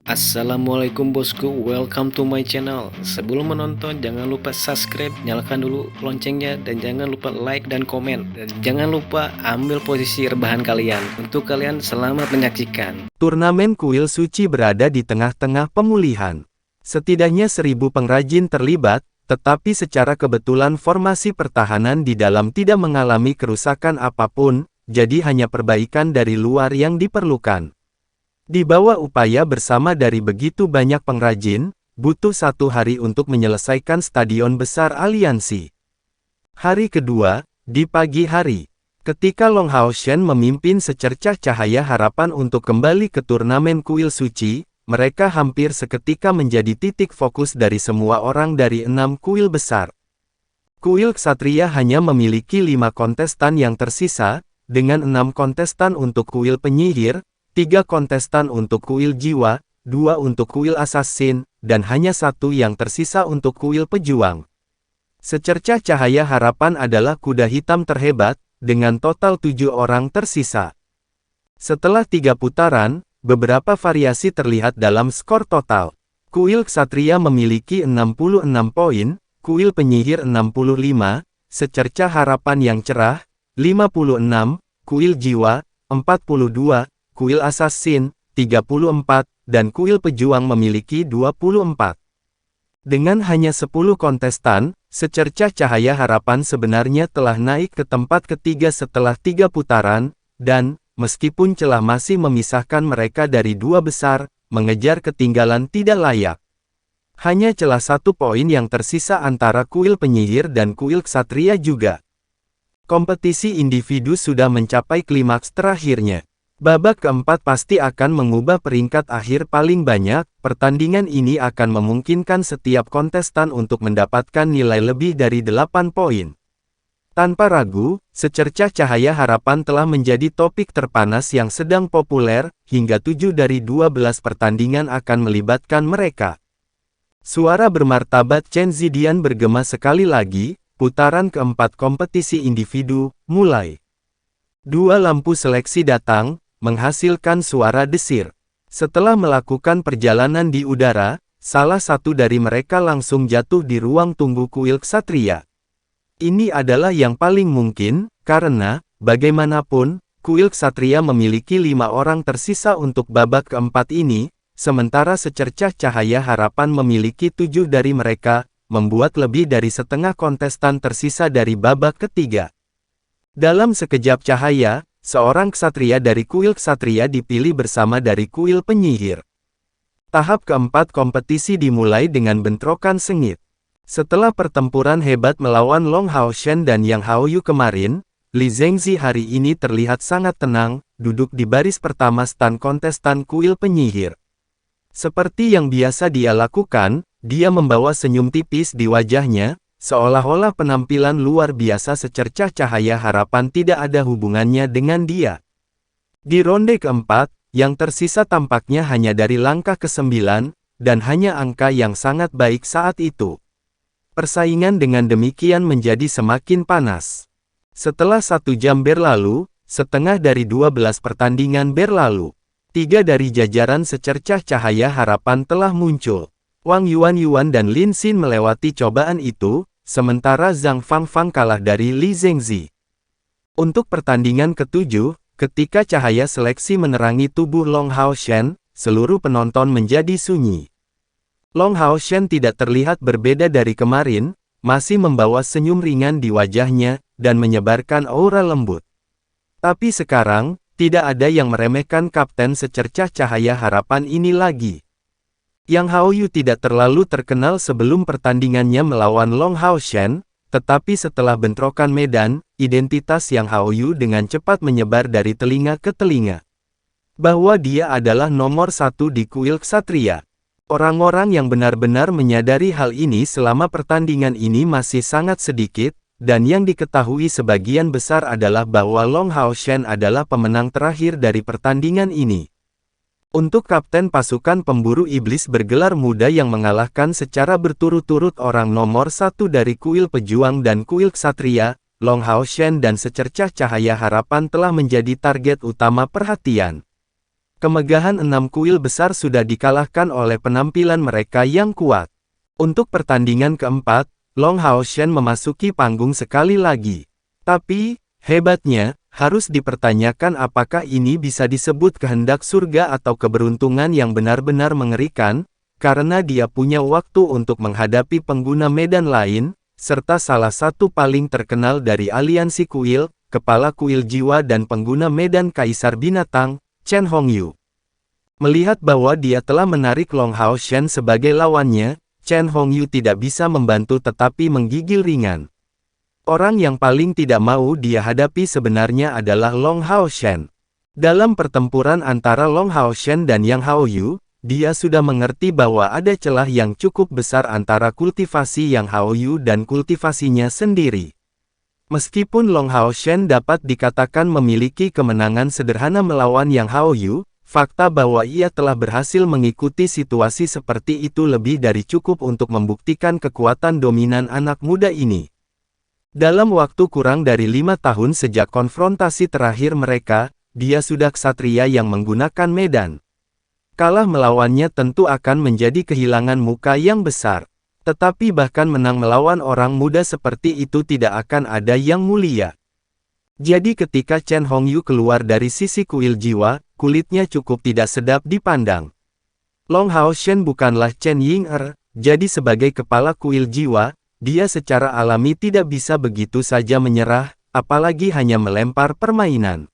Assalamualaikum bosku, welcome to my channel. Sebelum menonton jangan lupa subscribe, nyalakan dulu loncengnya, dan jangan lupa like dan komen. Dan jangan lupa ambil posisi rebahan kalian. Untuk kalian selamat menyaksikan. Turnamen kuil suci berada di tengah-tengah pemulihan. Setidaknya 1000 pengrajin terlibat, tetapi secara kebetulan formasi pertahanan di dalam tidak mengalami kerusakan apapun, jadi hanya perbaikan dari luar yang diperlukan. Di bawah upaya bersama dari begitu banyak pengrajin, butuh 1 hari untuk menyelesaikan stadion besar aliansi. Hari kedua, di pagi hari, ketika Long Hao Shen memimpin secercah cahaya harapan untuk kembali ke turnamen kuil suci, mereka hampir seketika menjadi titik fokus dari semua orang dari 6 kuil besar. Kuil Ksatria hanya memiliki 5 kontestan yang tersisa, dengan 6 kontestan untuk kuil penyihir, 3 kontestan untuk kuil jiwa, 2 untuk kuil assassin, dan hanya 1 yang tersisa untuk kuil pejuang. Secercah cahaya harapan adalah kuda hitam terhebat, dengan total 7 orang tersisa. Setelah 3 putaran, beberapa variasi terlihat dalam skor total. Kuil Ksatria memiliki 66 poin, kuil penyihir 65, secercah harapan yang cerah, 56, kuil jiwa, 42, kuil assassin, 34, dan kuil pejuang memiliki 24. Dengan hanya 10 kontestan, secercah cahaya harapan sebenarnya telah naik ke tempat ketiga setelah 3 putaran, dan, meskipun celah masih memisahkan mereka dari 2 besar, mengejar ketinggalan tidak layak. Hanya celah 1 poin yang tersisa antara kuil penyihir dan kuil ksatria juga. Kompetisi individu sudah mencapai klimaks terakhirnya. Babak keempat pasti akan mengubah peringkat akhir paling banyak. Pertandingan ini akan memungkinkan setiap kontestan untuk mendapatkan nilai lebih dari 8 poin. Tanpa ragu, secercah cahaya harapan telah menjadi topik terpanas yang sedang populer, hingga 7 dari 12 pertandingan akan melibatkan mereka. Suara bermartabat Chen Zidian bergema sekali lagi. Putaran keempat kompetisi individu mulai. 2 lampu seleksi datang, menghasilkan suara desir. Setelah melakukan perjalanan di udara, salah satu dari mereka langsung jatuh di ruang tunggu kuil ksatria. Ini adalah yang paling mungkin, karena, bagaimanapun, kuil ksatria memiliki 5 orang tersisa untuk babak keempat ini, sementara secercah cahaya harapan memiliki 7 dari mereka, membuat lebih dari setengah kontestan tersisa dari babak ketiga. Dalam sekejap cahaya, seorang ksatria dari kuil ksatria dipilih bersama dari kuil penyihir. Tahap keempat kompetisi dimulai dengan bentrokan sengit. Setelah pertempuran hebat melawan Long Hao Shen dan Yang Haoyu kemarin, Li Zhengzi hari ini terlihat sangat tenang, duduk di baris pertama stan kontestan kuil penyihir. Seperti yang biasa dia lakukan, dia membawa senyum tipis di wajahnya, seolah-olah penampilan luar biasa secercah cahaya harapan tidak ada hubungannya dengan dia. Di ronde keempat, yang tersisa tampaknya hanya dari langkah ke-9, dan hanya angka yang sangat baik saat itu. Persaingan dengan demikian menjadi semakin panas. Setelah 1 jam berlalu, setengah dari 12 pertandingan berlalu, 3 dari jajaran secercah cahaya harapan telah muncul. Wang Yuan dan Lin Xin melewati cobaan itu, sementara Zhang Fangfang kalah dari Li Zhengzi. Untuk pertandingan ke-7, ketika cahaya seleksi menerangi tubuh Long Hao Shen, seluruh penonton menjadi sunyi. Long Hao Shen tidak terlihat berbeda dari kemarin, masih membawa senyum ringan di wajahnya, dan menyebarkan aura lembut. Tapi sekarang, tidak ada yang meremehkan kapten secercah cahaya harapan ini lagi. Yang Haoyu tidak terlalu terkenal sebelum pertandingannya melawan Long Hao Shen, tetapi setelah bentrokan medan, identitas Yang Haoyu dengan cepat menyebar dari telinga ke telinga. Bahwa dia adalah nomor 1 di kuil ksatria. Orang-orang yang benar-benar menyadari hal ini selama pertandingan ini masih sangat sedikit, dan yang diketahui sebagian besar adalah bahwa Long Hao Shen adalah pemenang terakhir dari pertandingan ini. Untuk kapten pasukan pemburu iblis bergelar muda yang mengalahkan secara berturut-turut orang nomor 1 dari kuil pejuang dan kuil ksatria, Long Hao Shen dan secercah cahaya harapan telah menjadi target utama perhatian. Kemegahan 6 kuil besar sudah dikalahkan oleh penampilan mereka yang kuat. Untuk pertandingan keempat, Long Hao Shen memasuki panggung sekali lagi. Tapi, hebatnya, harus dipertanyakan apakah ini bisa disebut kehendak surga atau keberuntungan yang benar-benar mengerikan, karena dia punya waktu untuk menghadapi pengguna medan lain, serta salah satu paling terkenal dari aliansi kuil, kepala kuil jiwa dan pengguna medan Kaisar Binatang, Chen Hongyu. Melihat bahwa dia telah menarik Long Hao Shen sebagai lawannya, Chen Hongyu tidak bisa membantu tetapi menggigil ringan. Orang yang paling tidak mau dia hadapi sebenarnya adalah Long Hao Shen. Dalam pertempuran antara Long Hao Shen dan Yang Haoyu, dia sudah mengerti bahwa ada celah yang cukup besar antara kultivasi Yang Haoyu dan kultivasinya sendiri. Meskipun Long Hao Shen dapat dikatakan memiliki kemenangan sederhana melawan Yang Haoyu, fakta bahwa ia telah berhasil mengikuti situasi seperti itu lebih dari cukup untuk membuktikan kekuatan dominan anak muda ini. Dalam waktu kurang dari 5 tahun sejak konfrontasi terakhir mereka, dia sudah ksatria yang menggunakan medan. Kalah melawannya tentu akan menjadi kehilangan muka yang besar. Tetapi bahkan menang melawan orang muda seperti itu tidak akan ada yang mulia. Jadi ketika Chen Hongyu keluar dari sisi kuil jiwa, kulitnya cukup tidak sedap dipandang. Long Hao Shen bukanlah Chen Ying'er, jadi sebagai kepala kuil jiwa, dia secara alami tidak bisa begitu saja menyerah, apalagi hanya melempar permainan.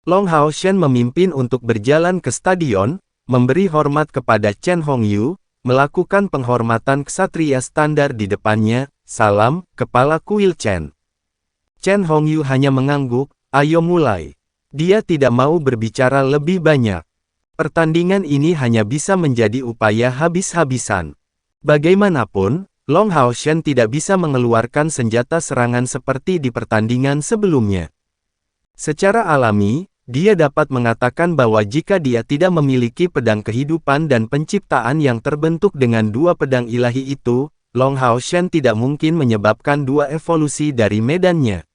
Long Hao Shen memimpin untuk berjalan ke stadion, memberi hormat kepada Chen Hongyu, melakukan penghormatan ksatria standar di depannya, salam, kepala kuil Chen. Chen Hongyu hanya mengangguk, ayo mulai. Dia tidak mau berbicara lebih banyak. Pertandingan ini hanya bisa menjadi upaya habis-habisan. Bagaimanapun, Long Hao Shen tidak bisa mengeluarkan senjata serangan seperti di pertandingan sebelumnya. Secara alami, dia dapat mengatakan bahwa jika dia tidak memiliki pedang kehidupan dan penciptaan yang terbentuk dengan 2 pedang ilahi itu, Long Hao Shen tidak mungkin menyebabkan 2 evolusi dari medannya.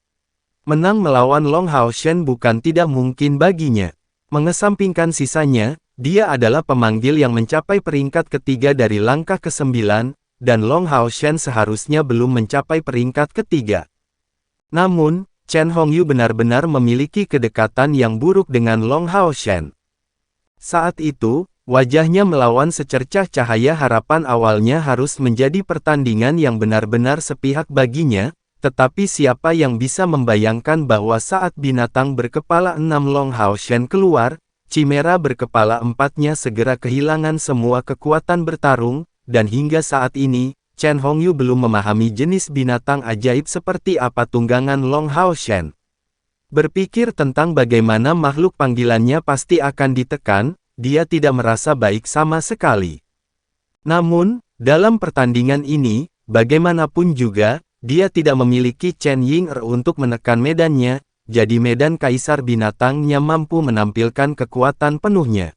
Menang melawan Long Hao Shen bukan tidak mungkin baginya. Mengesampingkan sisanya, dia adalah pemanggil yang mencapai peringkat ketiga dari langkah ke-9, dan Long Hao Shen seharusnya belum mencapai peringkat ketiga. Namun, Chen Hongyu benar-benar memiliki kedekatan yang buruk dengan Long Hao Shen. Saat itu, wajahnya melawan secercah cahaya harapan awalnya harus menjadi pertandingan yang benar-benar sepihak baginya, tetapi siapa yang bisa membayangkan bahwa saat binatang berkepala 6 Long Hao Shen keluar, Chimera berkepala 4-nya segera kehilangan semua kekuatan bertarung, dan hingga saat ini, Chen Hongyu belum memahami jenis binatang ajaib seperti apa tunggangan Long Hao Shen. Berpikir tentang bagaimana makhluk panggilannya pasti akan ditekan, dia tidak merasa baik sama sekali. Namun, dalam pertandingan ini, bagaimanapun juga, dia tidak memiliki Chen Ying'er untuk menekan medannya, jadi medan Kaisar Binatangnya mampu menampilkan kekuatan penuhnya.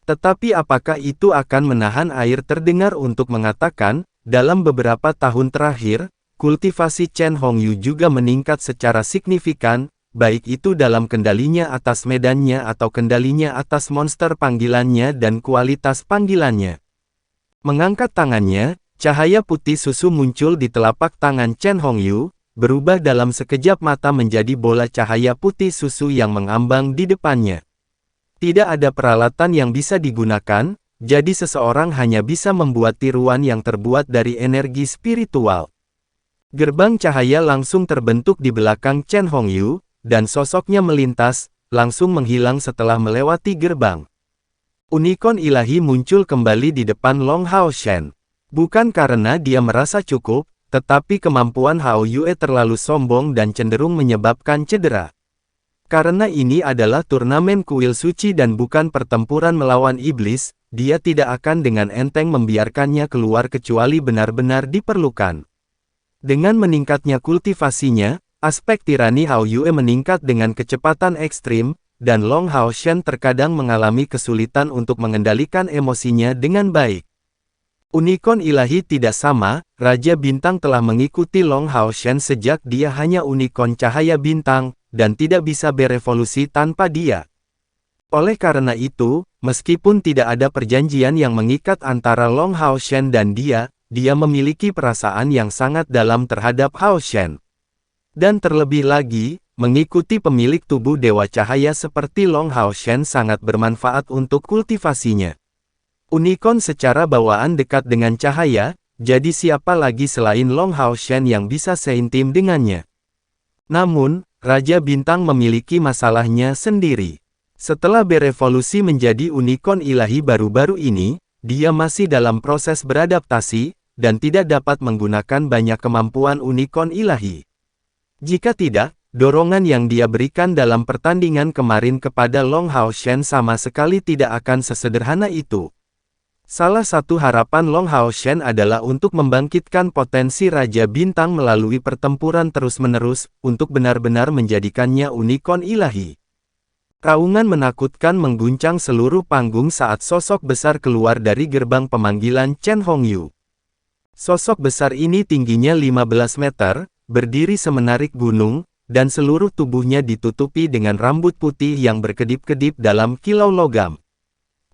Tetapi apakah itu akan menahan air terdengar untuk mengatakan, dalam beberapa tahun terakhir, kultivasi Chen Hongyu juga meningkat secara signifikan, baik itu dalam kendalinya atas medannya atau kendalinya atas monster panggilannya dan kualitas panggilannya. Mengangkat tangannya, cahaya putih susu muncul di telapak tangan Chen Hongyu, berubah dalam sekejap mata menjadi bola cahaya putih susu yang mengambang di depannya. Tidak ada peralatan yang bisa digunakan, jadi seseorang hanya bisa membuat tiruan yang terbuat dari energi spiritual. Gerbang cahaya langsung terbentuk di belakang Chen Hongyu, dan sosoknya melintas, langsung menghilang setelah melewati gerbang. Unicorn ilahi muncul kembali di depan Long Hao Shen. Bukan karena dia merasa cukup, tetapi kemampuan Hao Yue terlalu sombong dan cenderung menyebabkan cedera. Karena ini adalah turnamen kuil suci dan bukan pertempuran melawan iblis, dia tidak akan dengan enteng membiarkannya keluar kecuali benar-benar diperlukan. Dengan meningkatnya kultivasinya, aspek tirani Hao Yue meningkat dengan kecepatan ekstrim, dan Long Hao Shen terkadang mengalami kesulitan untuk mengendalikan emosinya dengan baik. Unicorn ilahi tidak sama, Raja Bintang telah mengikuti Long Hao Shen sejak dia hanya unicorn cahaya bintang, dan tidak bisa berevolusi tanpa dia. Oleh karena itu, meskipun tidak ada perjanjian yang mengikat antara Long Hao Shen dan dia memiliki perasaan yang sangat dalam terhadap Hao Shen. Dan terlebih lagi, mengikuti pemilik tubuh Dewa Cahaya seperti Long Hao Shen sangat bermanfaat untuk kultivasinya. Unicorn secara bawaan dekat dengan cahaya, jadi siapa lagi selain Long Hao Shen yang bisa seintim dengannya? Namun, Raja Bintang memiliki masalahnya sendiri. Setelah berevolusi menjadi unicorn ilahi baru-baru ini, dia masih dalam proses beradaptasi, dan tidak dapat menggunakan banyak kemampuan unicorn ilahi. Jika tidak, dorongan yang dia berikan dalam pertandingan kemarin kepada Long Hao Shen sama sekali tidak akan sesederhana itu. Salah satu harapan Long Hao Shen adalah untuk membangkitkan potensi Raja Bintang melalui pertempuran terus-menerus, untuk benar-benar menjadikannya unicorn ilahi. Raungan menakutkan mengguncang seluruh panggung saat sosok besar keluar dari gerbang pemanggilan Chen Hongyu. Sosok besar ini tingginya 15 meter, berdiri semenarik gunung, dan seluruh tubuhnya ditutupi dengan rambut putih yang berkedip-kedip dalam kilau logam.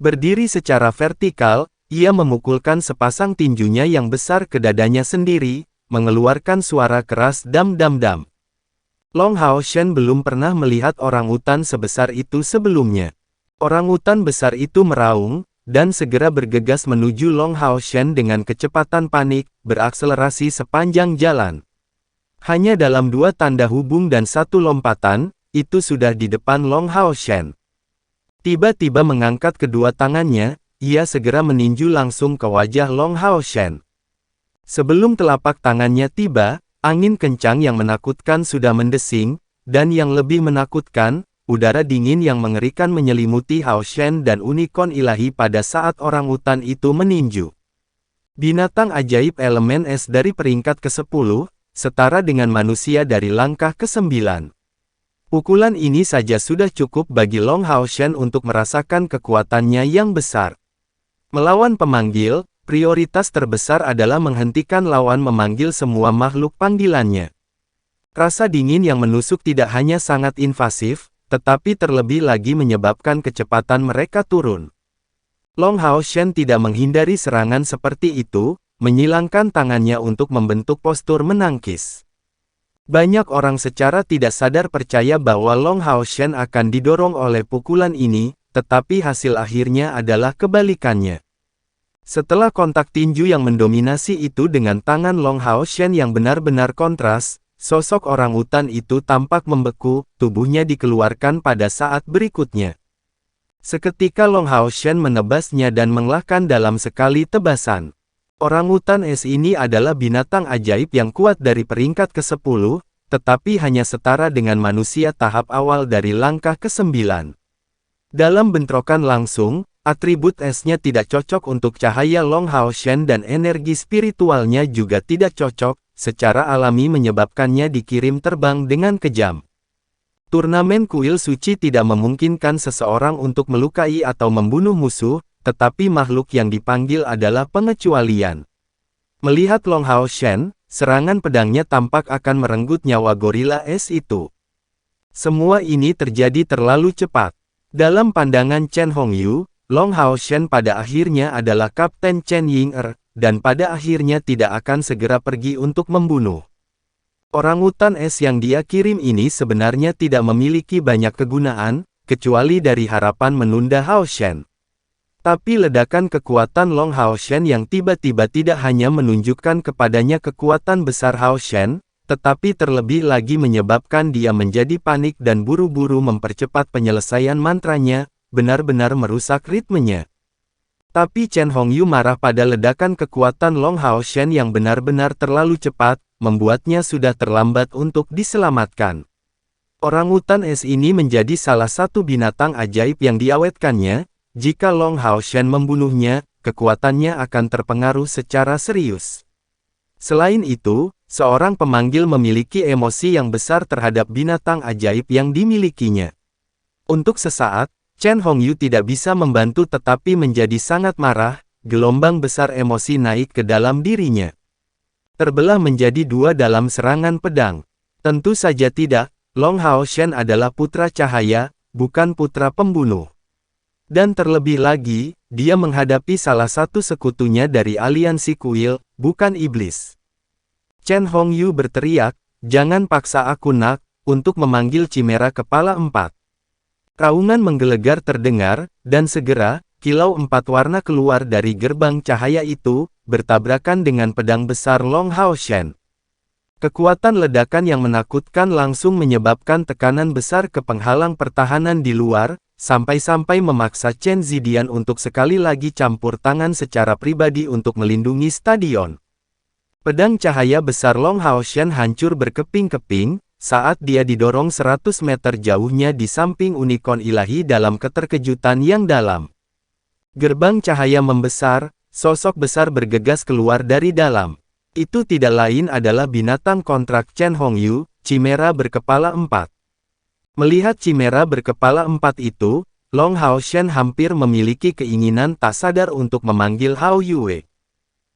Berdiri secara vertikal, ia memukulkan sepasang tinjunya yang besar ke dadanya sendiri, mengeluarkan suara keras dam-dam-dam. Long Hao Shen belum pernah melihat orangutan sebesar itu sebelumnya. Orangutan besar itu meraung, dan segera bergegas menuju Long Hao Shen dengan kecepatan panik, berakselerasi sepanjang jalan. Hanya dalam 2 tanda hubung dan 1 lompatan, itu sudah di depan Long Hao Shen. Tiba-tiba mengangkat kedua tangannya, ia segera meninju langsung ke wajah Long Hao Shen. Sebelum telapak tangannya tiba, angin kencang yang menakutkan sudah mendesing, dan yang lebih menakutkan, udara dingin yang mengerikan menyelimuti Hao Shen dan unicorn ilahi pada saat orangutan itu meninju. Binatang ajaib elemen es dari peringkat ke-10, setara dengan manusia dari langkah ke-9. Pukulan ini saja sudah cukup bagi Long Hao Shen untuk merasakan kekuatannya yang besar. Melawan pemanggil, prioritas terbesar adalah menghentikan lawan memanggil semua makhluk panggilannya. Rasa dingin yang menusuk tidak hanya sangat invasif, tetapi terlebih lagi menyebabkan kecepatan mereka turun. Long Hao Shen tidak menghindari serangan seperti itu, menyilangkan tangannya untuk membentuk postur menangkis. Banyak orang secara tidak sadar percaya bahwa Long Hao Shen akan didorong oleh pukulan ini, tetapi hasil akhirnya adalah kebalikannya. Setelah kontak tinju yang mendominasi itu dengan tangan Long Hao Shen yang benar-benar kontras, sosok orangutan itu tampak membeku, tubuhnya dikeluarkan pada saat berikutnya. Seketika Long Hao Shen menebasnya dan mengelahkan dalam sekali tebasan. Orangutan es ini adalah binatang ajaib yang kuat dari peringkat ke-10, tetapi hanya setara dengan manusia tahap awal dari langkah ke-9. Dalam bentrokan langsung, atribut esnya tidak cocok untuk cahaya Long Hao Shen dan energi spiritualnya juga tidak cocok, secara alami menyebabkannya dikirim terbang dengan kejam. Turnamen kuil suci tidak memungkinkan seseorang untuk melukai atau membunuh musuh, tetapi makhluk yang dipanggil adalah pengecualian. Melihat Long Hao Shen, serangan pedangnya tampak akan merenggut nyawa gorila es itu. Semua ini terjadi terlalu cepat. Dalam pandangan Chen Hongyu, Long Hao Shen pada akhirnya adalah Kapten Chen Ying-er, dan pada akhirnya tidak akan segera pergi untuk membunuh. Orangutan es yang dia kirim ini sebenarnya tidak memiliki banyak kegunaan, kecuali dari harapan menunda Hao Shen. Tapi ledakan kekuatan Long Hao Shen yang tiba-tiba tidak hanya menunjukkan kepadanya kekuatan besar Hao Shen, tetapi terlebih lagi menyebabkan dia menjadi panik dan buru-buru mempercepat penyelesaian mantranya, benar-benar merusak ritmenya. Tapi Chen Hongyu marah pada ledakan kekuatan Long Hao Shen yang benar-benar terlalu cepat, membuatnya sudah terlambat untuk diselamatkan. Orangutan es ini menjadi salah satu binatang ajaib yang diawetkannya. Jika Long Hao Shen membunuhnya, kekuatannya akan terpengaruh secara serius. Selain itu, seorang pemanggil memiliki emosi yang besar terhadap binatang ajaib yang dimilikinya. Untuk sesaat, Chen Hongyu tidak bisa membantu tetapi menjadi sangat marah, gelombang besar emosi naik ke dalam dirinya. Terbelah menjadi 2 dalam serangan pedang. Tentu saja tidak, Long Hao Shen adalah putra cahaya, bukan putra pembunuh. Dan terlebih lagi, dia menghadapi salah satu sekutunya dari aliansi kuil, bukan iblis. Chen Hongyu berteriak, "Jangan paksa aku nak, untuk memanggil Chimera Kepala 4. Raungan menggelegar terdengar, dan segera, kilau 4 warna keluar dari gerbang cahaya itu, bertabrakan dengan pedang besar Long Hao Shen. Kekuatan ledakan yang menakutkan langsung menyebabkan tekanan besar ke penghalang pertahanan di luar, sampai-sampai memaksa Chen Zidian untuk sekali lagi campur tangan secara pribadi untuk melindungi stadion. Pedang cahaya besar Long Hao Shen hancur berkeping-keping, saat dia didorong 100 meter jauhnya di samping unicorn ilahi dalam keterkejutan yang dalam. Gerbang cahaya membesar, sosok besar bergegas keluar dari dalam. Itu tidak lain adalah binatang kontrak Chen Hongyu, Chimera berkepala 4. Melihat Chimera berkepala 4 itu, Long Hao Shen hampir memiliki keinginan tak sadar untuk memanggil Hao Yue.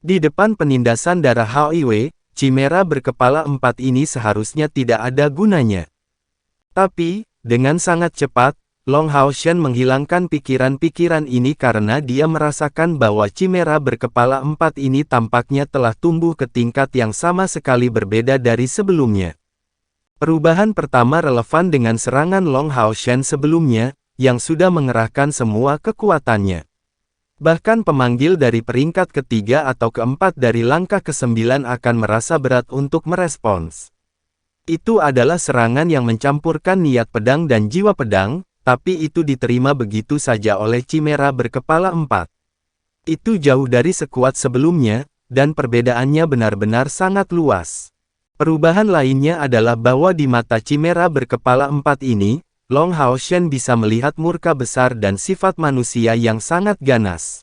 Di depan penindasan darah Hao Yue, Chimera berkepala 4 ini seharusnya tidak ada gunanya. Tapi, dengan sangat cepat, Long Hao Shen menghilangkan pikiran-pikiran ini karena dia merasakan bahwa Chimera berkepala 4 ini tampaknya telah tumbuh ke tingkat yang sama sekali berbeda dari sebelumnya. Perubahan pertama relevan dengan serangan Long Hao Shen sebelumnya, yang sudah mengerahkan semua kekuatannya. Bahkan pemanggil dari peringkat ketiga atau keempat dari langkah ke-9 akan merasa berat untuk merespons. Itu adalah serangan yang mencampurkan niat pedang dan jiwa pedang, tapi itu diterima begitu saja oleh Chimera berkepala 4. Itu jauh dari sekuat sebelumnya, dan perbedaannya benar-benar sangat luas. Perubahan lainnya adalah bahwa di mata Chimera berkepala 4 ini, Long Hao Shen bisa melihat murka besar dan sifat manusia yang sangat ganas.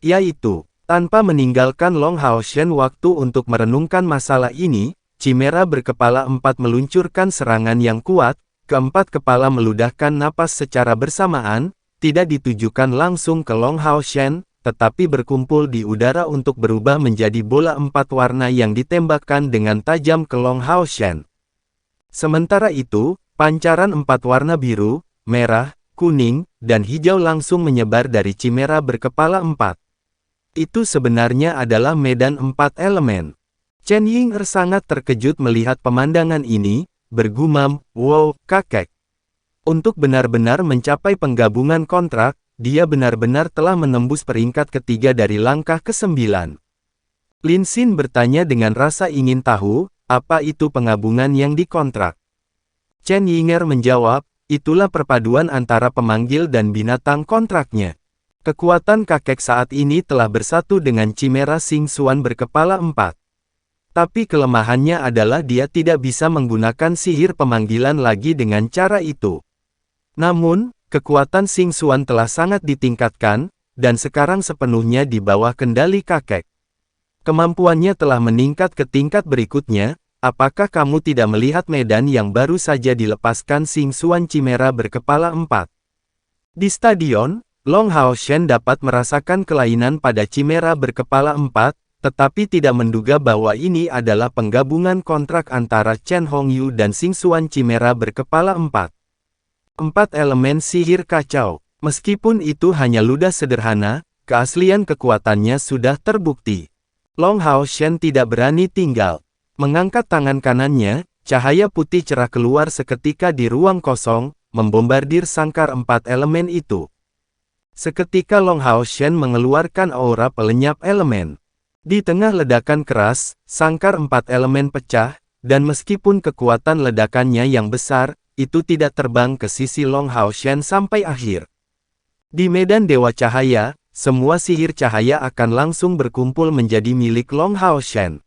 Yaitu, tanpa meninggalkan Long Hao Shen waktu untuk merenungkan masalah ini, Chimera berkepala 4 meluncurkan serangan yang kuat. Keempat kepala meludahkan napas secara bersamaan, tidak ditujukan langsung ke Long Hao Shen, tetapi berkumpul di udara untuk berubah menjadi bola 4 warna yang ditembakkan dengan tajam ke Long Hao Shen. Sementara itu, pancaran 4 warna biru, merah, kuning, dan hijau langsung menyebar dari Chimera berkepala 4. Itu sebenarnya adalah medan 4 elemen. Chen Ying'er sangat terkejut melihat pemandangan ini, bergumam, "Wow, kakek. Untuk benar-benar mencapai penggabungan kontrak, dia benar-benar telah menembus peringkat ketiga dari langkah ke-9. Lin Xin bertanya dengan rasa ingin tahu, apa itu penggabungan yang dikontrak. Chen Ying'er menjawab, itulah perpaduan antara pemanggil dan binatang kontraknya. Kekuatan kakek saat ini telah bersatu dengan Chimera Xing Xuan berkepala 4. Tapi kelemahannya adalah dia tidak bisa menggunakan sihir pemanggilan lagi dengan cara itu. Namun, kekuatan Xing Xuan telah sangat ditingkatkan, dan sekarang sepenuhnya di bawah kendali kakek. Kemampuannya telah meningkat ke tingkat berikutnya. Apakah kamu tidak melihat medan yang baru saja dilepaskan Xing Xuan Chimera berkepala 4? Di stadion, Long Hao Shen dapat merasakan kelainan pada Chimera berkepala 4, tetapi tidak menduga bahwa ini adalah penggabungan kontrak antara Chen Hongyu dan Xing Xuan Chimera berkepala 4. 4 elemen sihir kacau. Meskipun itu hanya ludah sederhana, keaslian kekuatannya sudah terbukti. Long Hao Shen tidak berani tinggal. Mengangkat tangan kanannya, cahaya putih cerah keluar seketika di ruang kosong, membombardir sangkar 4 elemen itu. Seketika Long Hao Shen mengeluarkan aura pelenyap elemen. Di tengah ledakan keras, sangkar 4 elemen pecah, dan meskipun kekuatan ledakannya yang besar, itu tidak terbang ke sisi Long Hao Shen sampai akhir. Di medan Dewa Cahaya, semua sihir cahaya akan langsung berkumpul menjadi milik Long Hao Shen.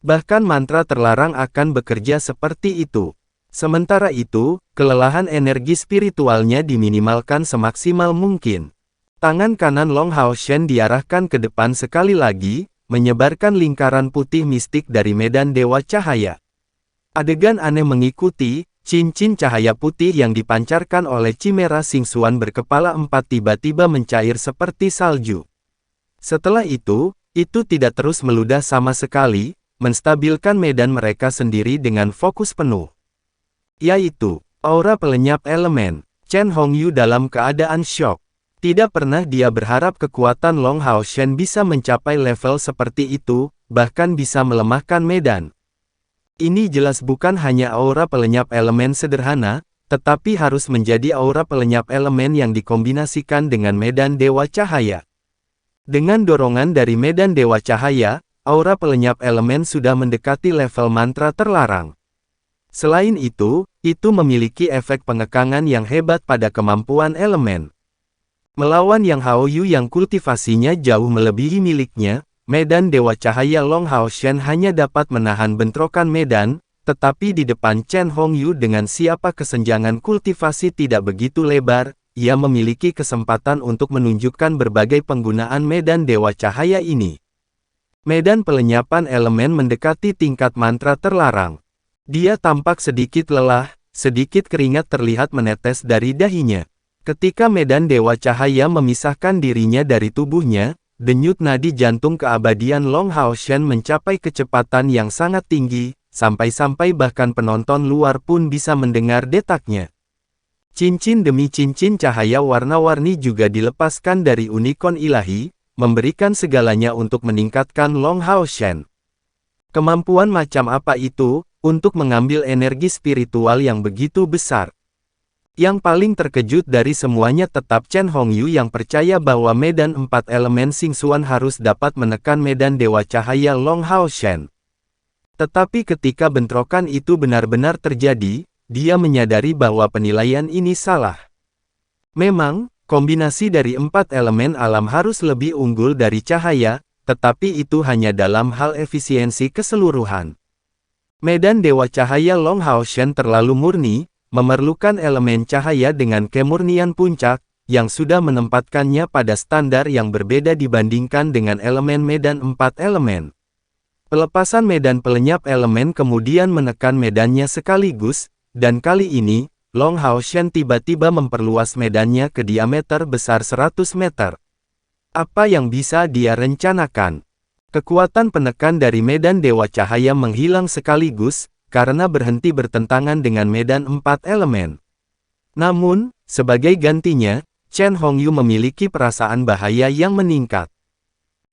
Bahkan mantra terlarang akan bekerja seperti itu. Sementara itu, kelelahan energi spiritualnya diminimalkan semaksimal mungkin. Tangan kanan Long Hao Shen diarahkan ke depan sekali lagi, menyebarkan lingkaran putih mistik dari medan Dewa Cahaya. Adegan aneh mengikuti, cincin cahaya putih yang dipancarkan oleh Chimera Xing Xuan berkepala 4 tiba-tiba mencair seperti salju. Setelah itu tidak terus meludah sama sekali, menstabilkan medan mereka sendiri dengan fokus penuh. Yaitu, aura pelenyap elemen. Chen Hongyu dalam keadaan syok. Tidak pernah dia berharap kekuatan Long Hao Shen bisa mencapai level seperti itu, bahkan bisa melemahkan medan. Ini jelas bukan hanya aura pelenyap elemen sederhana, tetapi harus menjadi aura pelenyap elemen yang dikombinasikan dengan medan Dewa Cahaya. Dengan dorongan dari medan Dewa Cahaya, aura pelenyap elemen sudah mendekati level mantra terlarang. Selain itu memiliki efek pengekangan yang hebat pada kemampuan elemen. Melawan Yang Haoyu yang kultivasinya jauh melebihi miliknya, medan Dewa Cahaya Long Hao Shen hanya dapat menahan bentrokan medan, tetapi di depan Chen Hongyu dengan siapa kesenjangan kultivasi tidak begitu lebar, ia memiliki kesempatan untuk menunjukkan berbagai penggunaan medan Dewa Cahaya ini. Medan pelenyapan elemen mendekati tingkat mantra terlarang. Dia tampak sedikit lelah, sedikit keringat terlihat menetes dari dahinya. Ketika medan Dewa Cahaya memisahkan dirinya dari tubuhnya, denyut nadi jantung keabadian Long Hao Shen mencapai kecepatan yang sangat tinggi, sampai-sampai bahkan penonton luar pun bisa mendengar detaknya. Cincin demi cincin cahaya warna-warni juga dilepaskan dari unikorn ilahi, memberikan segalanya untuk meningkatkan Long Hao Shen. Kemampuan macam apa itu, untuk mengambil energi spiritual yang begitu besar? Yang paling terkejut dari semuanya tetap Chen Hongyu yang percaya bahwa medan 4 elemen Xingxuan harus dapat menekan medan Dewa Cahaya Long Hao Shen. Tetapi ketika bentrokan itu benar-benar terjadi, dia menyadari bahwa penilaian ini salah. Memang, kombinasi dari 4 elemen alam harus lebih unggul dari cahaya, tetapi itu hanya dalam hal efisiensi keseluruhan. Medan Dewa Cahaya Long Hao Shen terlalu murni, memerlukan elemen cahaya dengan kemurnian puncak, yang sudah menempatkannya pada standar yang berbeda dibandingkan dengan elemen medan 4 elemen. Pelepasan medan pelenyap elemen kemudian menekan medannya sekaligus, dan kali ini, Long Hao Shen tiba-tiba memperluas medannya ke diameter besar 100 meter. Apa yang bisa dia rencanakan? Kekuatan penekan dari medan Dewa Cahaya menghilang sekaligus, karena berhenti bertentangan dengan medan 4 elemen. Namun, sebagai gantinya, Chen Hongyu memiliki perasaan bahaya yang meningkat.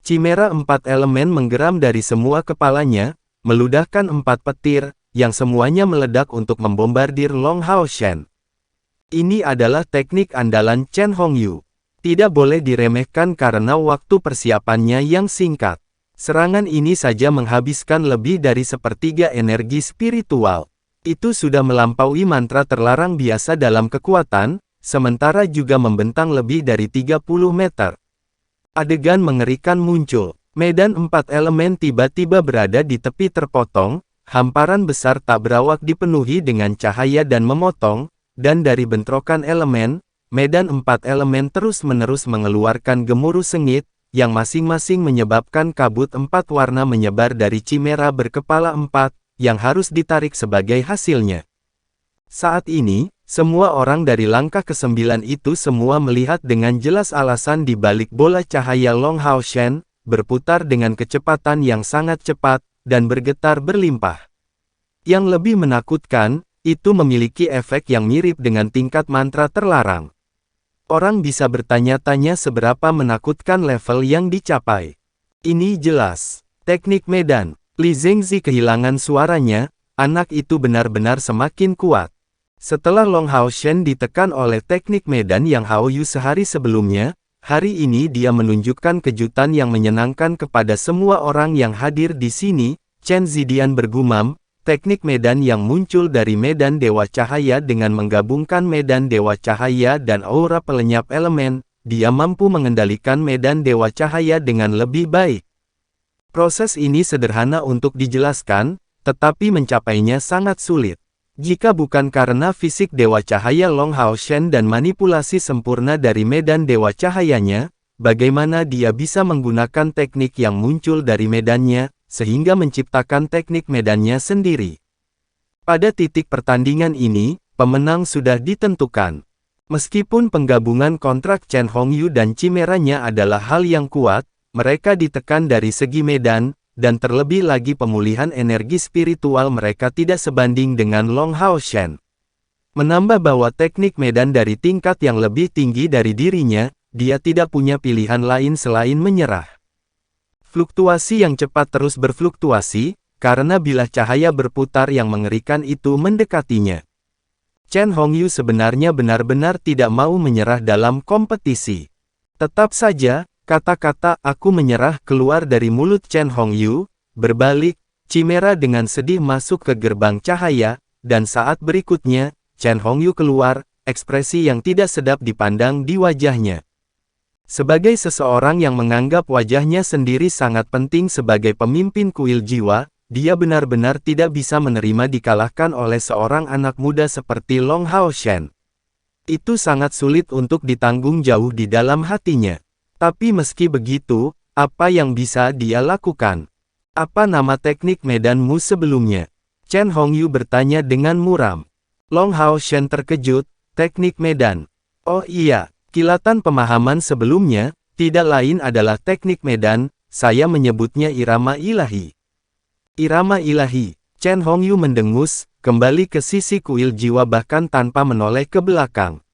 Chimera 4 elemen menggeram dari semua kepalanya, meludahkan 4 petir, yang semuanya meledak untuk membombardir Long Hao Shen. Ini adalah teknik andalan Chen Hongyu. Tidak boleh diremehkan karena waktu persiapannya yang singkat. Serangan ini saja menghabiskan lebih dari sepertiga energi spiritual. Itu sudah melampaui mantra terlarang biasa dalam kekuatan, sementara juga membentang lebih dari 30 meter. Adegan mengerikan muncul. Medan 4 elemen tiba-tiba berada di tepi terpotong, hamparan besar tak berawak dipenuhi dengan cahaya dan memotong, dan dari bentrokan elemen, medan 4 elemen terus-menerus mengeluarkan gemuruh sengit, yang masing-masing menyebabkan kabut 4 warna menyebar dari chimera berkepala 4, yang harus ditarik sebagai hasilnya. Saat ini, semua orang dari langkah ke-9 itu semua melihat dengan jelas alasan di balik bola cahaya Long Hao Shen, berputar dengan kecepatan yang sangat cepat, dan bergetar berlimpah. Yang lebih menakutkan, itu memiliki efek yang mirip dengan tingkat mantra terlarang. Orang bisa bertanya-tanya seberapa menakutkan level yang dicapai. Ini jelas. Teknik medan. Li Zengzi kehilangan suaranya, anak itu benar-benar semakin kuat. Setelah Long Hao Shen ditekan oleh teknik medan Yang Haoyu sehari sebelumnya, hari ini dia menunjukkan kejutan yang menyenangkan kepada semua orang yang hadir di sini. Chen Zidian bergumam, teknik medan yang muncul dari medan Dewa Cahaya dengan menggabungkan medan Dewa Cahaya dan aura pelenyap elemen, dia mampu mengendalikan medan Dewa Cahaya dengan lebih baik. Proses ini sederhana untuk dijelaskan, tetapi mencapainya sangat sulit. Jika bukan karena fisik Dewa Cahaya Long Hao Shen dan manipulasi sempurna dari medan Dewa Cahayanya, bagaimana dia bisa menggunakan teknik yang muncul dari medannya, sehingga menciptakan teknik medannya sendiri. Pada titik pertandingan ini, pemenang sudah ditentukan. Meskipun penggabungan kontrak Chen Hongyu dan Chimeranya adalah hal yang kuat, mereka ditekan dari segi medan, dan terlebih lagi pemulihan energi spiritual mereka tidak sebanding dengan Long Hao Shen. Menambah bahwa teknik medan dari tingkat yang lebih tinggi dari dirinya, dia tidak punya pilihan lain selain menyerah. Fluktuasi yang cepat terus berfluktuasi, karena bilah cahaya berputar yang mengerikan itu mendekatinya. Chen Hongyu sebenarnya benar-benar tidak mau menyerah dalam kompetisi. Tetap saja, kata-kata "aku menyerah" keluar dari mulut Chen Hongyu. Berbalik, Chimera dengan sedih masuk ke gerbang cahaya, dan saat berikutnya, Chen Hongyu keluar, ekspresi yang tidak sedap dipandang di wajahnya. Sebagai seseorang yang menganggap wajahnya sendiri sangat penting sebagai pemimpin kuil jiwa, dia benar-benar tidak bisa menerima dikalahkan oleh seorang anak muda seperti Long Haoshen. Itu sangat sulit untuk ditanggung jauh di dalam hatinya. Tapi meski begitu, apa yang bisa dia lakukan? Apa nama teknik medanmu sebelumnya? Chen Hongyu bertanya dengan muram. Long Haoshen terkejut, teknik medan. Oh iya, kilatan pemahaman sebelumnya, tidak lain adalah teknik medan, saya menyebutnya irama ilahi. Irama ilahi, Chen Hongyu mendengus, kembali ke sisi kuil jiwa bahkan tanpa menoleh ke belakang.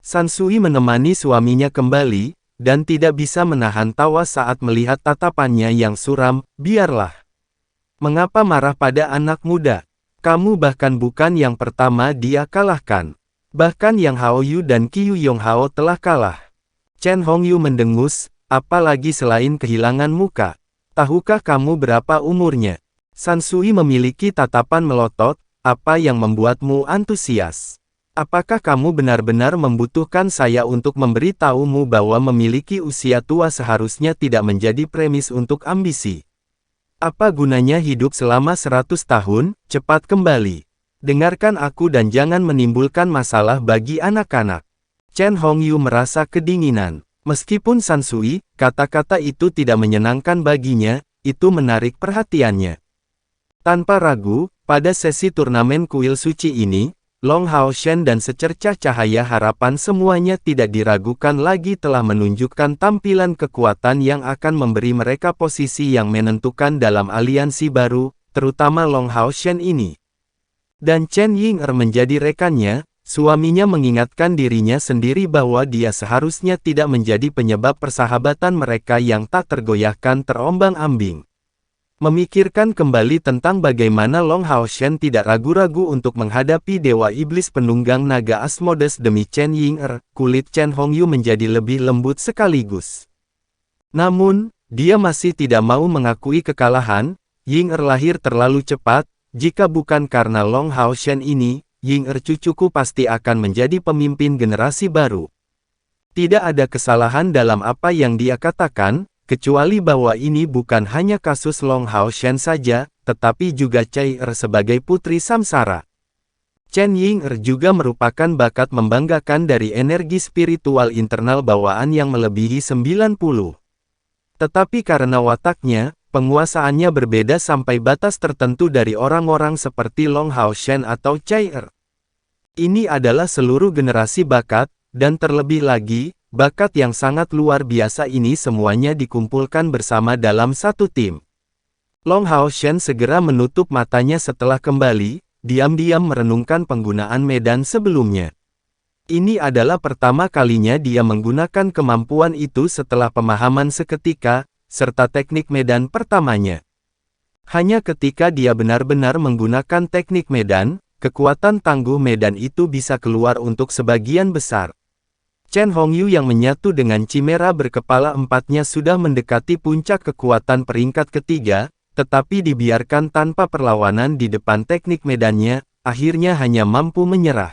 Sansui menemani suaminya kembali, dan tidak bisa menahan tawa saat melihat tatapannya yang suram. Biarlah. Mengapa marah pada anak muda? Kamu bahkan bukan yang pertama dia kalahkan. Bahkan Yang Haoyu dan Qiu Yonghao telah kalah. Chen Hongyu mendengus, apalagi selain kehilangan muka. Tahukah kamu berapa umurnya? Sansui memiliki tatapan melotot, apa yang membuatmu antusias? Apakah kamu benar-benar membutuhkan saya untuk memberitahumu bahwa memiliki usia tua seharusnya tidak menjadi premis untuk ambisi? Apa gunanya hidup selama 100 tahun? Cepat kembali. Dengarkan aku dan jangan menimbulkan masalah bagi anak-anak. Chen Hongyu merasa kedinginan. Meskipun Sansui, kata-kata itu tidak menyenangkan baginya, itu menarik perhatiannya. Tanpa ragu, pada sesi turnamen kuil suci ini, Long Haoshen dan secercah cahaya harapan semuanya tidak diragukan lagi telah menunjukkan tampilan kekuatan yang akan memberi mereka posisi yang menentukan dalam aliansi baru, terutama Long Haoshen ini. Dan Chen Ying'er menjadi rekannya. Suaminya mengingatkan dirinya sendiri bahwa dia seharusnya tidak menjadi penyebab persahabatan mereka yang tak tergoyahkan terombang-ambing. Memikirkan kembali tentang bagaimana Long Haoshen tidak ragu-ragu untuk menghadapi Dewa Iblis Penunggang Naga Asmodes demi Chen Ying'er, kulit Chen Hongyu menjadi lebih lembut sekaligus. Namun, dia masih tidak mau mengakui kekalahan. Ying'er lahir terlalu cepat, jika bukan karena Long Haoshen ini, Ying'er cucuku pasti akan menjadi pemimpin generasi baru. Tidak ada kesalahan dalam apa yang dia katakan, kecuali bahwa ini bukan hanya kasus Long Haoshen saja, tetapi juga Chai Er sebagai putri samsara. Chen Ying'er juga merupakan bakat membanggakan dari energi spiritual internal bawaan yang melebihi 90. Tetapi karena wataknya, penguasaannya berbeda sampai batas tertentu dari orang-orang seperti Long Haoshen atau Chai Er. Ini adalah seluruh generasi bakat, dan terlebih lagi, bakat yang sangat luar biasa ini semuanya dikumpulkan bersama dalam satu tim. Long Haoshen segera menutup matanya setelah kembali, diam-diam merenungkan penggunaan medan sebelumnya. Ini adalah pertama kalinya dia menggunakan kemampuan itu setelah pemahaman seketika, serta teknik medan pertamanya. Hanya ketika dia benar-benar menggunakan teknik medan, kekuatan tangguh medan itu bisa keluar untuk sebagian besar. Chen Hongyu yang menyatu dengan Chimera berkepala empatnya sudah mendekati puncak kekuatan peringkat ketiga, tetapi dibiarkan tanpa perlawanan di depan teknik medannya, akhirnya hanya mampu menyerah.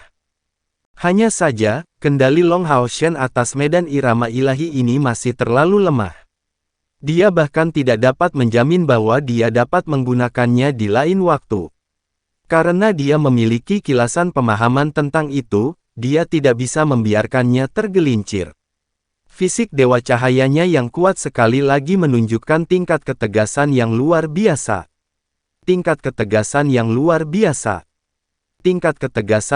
Hanya saja, kendali Long Haoshen atas medan irama ilahi ini masih terlalu lemah. Dia bahkan tidak dapat menjamin bahwa dia dapat menggunakannya di lain waktu. Karena dia memiliki kilasan pemahaman tentang itu, dia tidak bisa membiarkannya tergelincir. Fisik Dewa Cahayanya yang kuat sekali lagi menunjukkan tingkat ketegasan yang luar biasa. Tingkat ketegasan yang luar biasa. Tingkat ketegasan